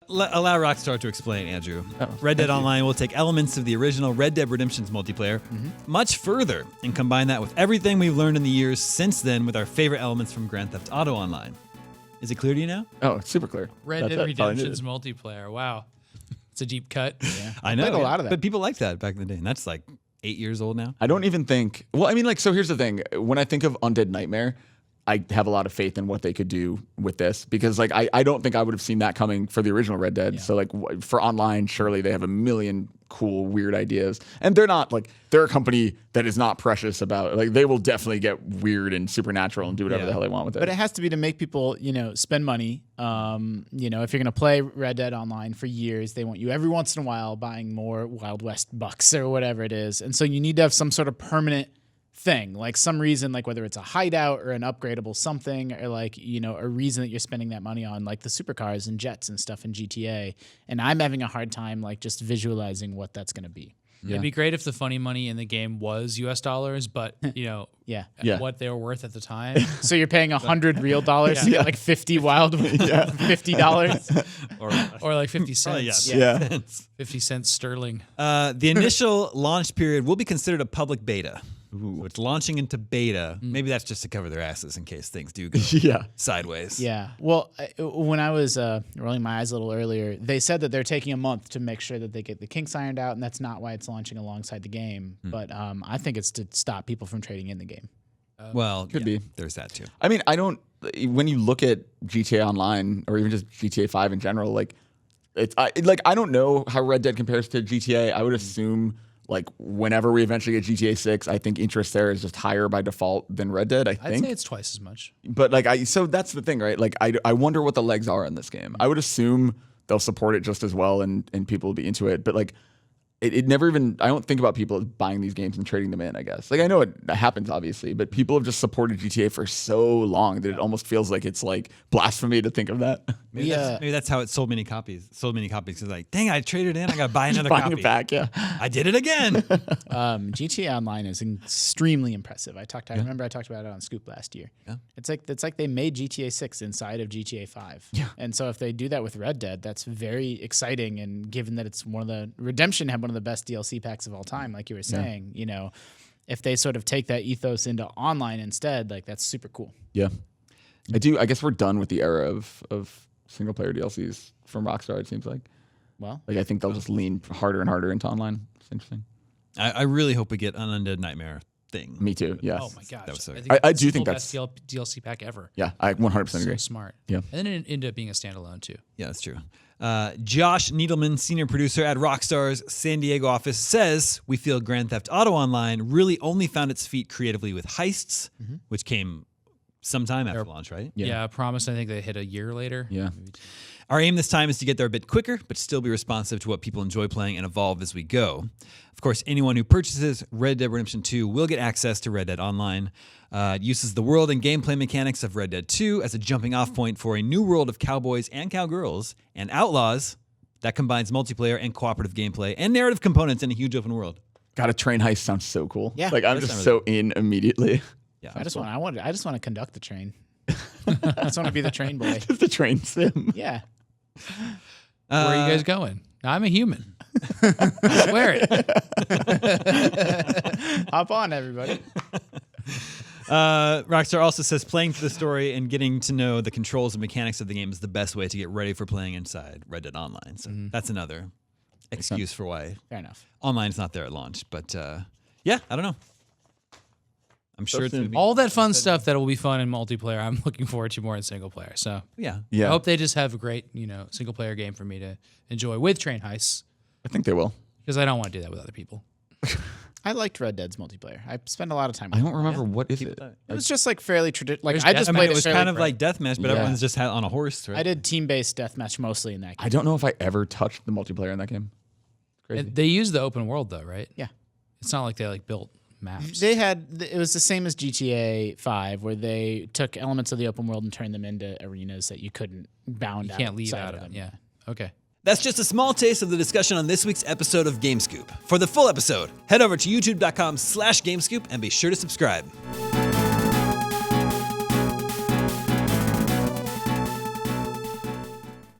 Allow Rockstar to explain, Andrew. Oh, Red Dead Online will take elements of the original Red Dead Redemption's multiplayer much further and combine that with everything we've learned in the years since then with our favorite elements from Grand Theft Auto Online. Is it clear to you now? Oh, it's super clear. Red Dead Redemption's multiplayer. Wow. It's a deep cut. Yeah. I know. Played a lot of that. But people liked that back in the day. And that's like 8 years old now. I don't even think. Well, I mean, like, so here's the thing. When I think of Undead Nightmare, I have a lot of faith in what they could do with this because, like, I don't think I would have seen that coming for the original Red Dead. Yeah. So, like, for online, surely they have a million cool, weird ideas. And they're not, like, they're a company that is not precious about, like, they will definitely get weird and supernatural and do whatever the hell they want with it. But it has to be to make people, spend money. If you're going to play Red Dead Online for years, they want you every once in a while buying more Wild West bucks or whatever it is. And so you need to have some sort of permanent thing, like some reason, like whether it's a hideout or an upgradable something, or like, a reason that you're spending that money on, like the supercars and jets and stuff in GTA. And I'm having a hard time, like, just visualizing what that's going to be. Yeah. It'd be great if the funny money in the game was US dollars, but, what they were worth at the time. So you're paying 100 real dollars to get like 50 $50. Or like 50 cents. Yeah. 50 cents sterling. The initial launch period will be considered a public beta. So it's launching into beta. Maybe that's just to cover their asses in case things do go sideways. Yeah. Well, when I was rolling my eyes a little earlier, they said that they're taking a month to make sure that they get the kinks ironed out, and that's not why it's launching alongside the game. But I think it's to stop people from trading in the game. Well, could be. There's that too. I mean, when you look at GTA Online or even just GTA 5 in general, like, I don't know how Red Dead compares to GTA. I would assume, like, whenever we eventually get GTA 6, I think interest there is just higher by default than Red Dead, I think. I'd say it's twice as much. But, like, so that's the thing, right? Like, I wonder what the legs are in this game. I would assume they'll support it just as well and people will be into it. But, like, it never even, I don't think about people buying these games and trading them in, I guess. Like, I know it happens, obviously, but people have just supported GTA for so long that it almost feels like it's, like, blasphemy to think of that. Maybe that's how it sold many copies. Because like, dang, I traded in. I got to buy another buying copy. it back, yeah. I did it again. GTA Online is extremely impressive. I remember I talked about it on Scoop last year. Yeah. It's like they made GTA 6 inside of GTA 5. Yeah. And so if they do that with Red Dead, that's very exciting. And given that it's Redemption had one of the best DLC packs of all time, like you were saying, if they sort of take that ethos into online instead, like, that's super cool. Yeah. I guess we're done with the era of single player DLCs from Rockstar, it seems like. Well, like, I think they'll just lean harder and harder into online. It's interesting. I really hope we get an Undead Nightmare thing. Me too, yes. Oh my gosh. That was so I do think that's the best DLC pack ever. Yeah, I 100% agree. So smart. Yeah. And then it ended up being a standalone too. Yeah, that's true. Josh Needleman, senior producer at Rockstar's San Diego office, says we feel Grand Theft Auto Online really only found its feet creatively with heists, which came sometime after launch, right? Yeah, Promise, I think they hit a year later. Yeah. Our aim this time is to get there a bit quicker, but still be responsive to what people enjoy playing and evolve as we go. Of course, anyone who purchases Red Dead Redemption 2 will get access to Red Dead Online. It uses the world and gameplay mechanics of Red Dead 2 as a jumping-off point for a new world of cowboys and cowgirls and outlaws that combines multiplayer and cooperative gameplay and narrative components in a huge open world. God, a train heist sounds so cool. Yeah. Like, I'm just so in immediately. Yeah, I just want to conduct the train. I just want to be the train boy. Just the train sim. Yeah. Where are you guys going? I'm a human. Swear it. Hop on, everybody. Rockstar also says playing through the story and getting to know the controls and mechanics of the game is the best way to get ready for playing inside Red Dead Online. So that's another excuse for why Fair enough. Online's not there at launch. But yeah, I don't know. I'm sure it's going to be all that fun stuff that will be fun in multiplayer. I'm looking forward to more in single player. So yeah. I hope they just have a great, single player game for me to enjoy with train heists. I think they will. Because I don't want to do that with other people. I liked Red Dead's multiplayer. I spent a lot of time with I don't remember what is it. It was just like fairly traditional. Like, There's I just played it was fairly kind of like deathmatch, but everyone's just on a horse, right? I did team-based deathmatch mostly in that game. I don't know if I ever touched the multiplayer in that game. Crazy. And they use the open world though, right? Yeah. It's not like they built maps. They had, it was the same as GTA 5, where they took elements of the open world and turned them into arenas that you couldn't bound out. You can't leave outside out of them. Yeah. Okay. That's just a small taste of the discussion on this week's episode of GameScoop. For the full episode, head over to youtube.com/GameScoop and be sure to subscribe.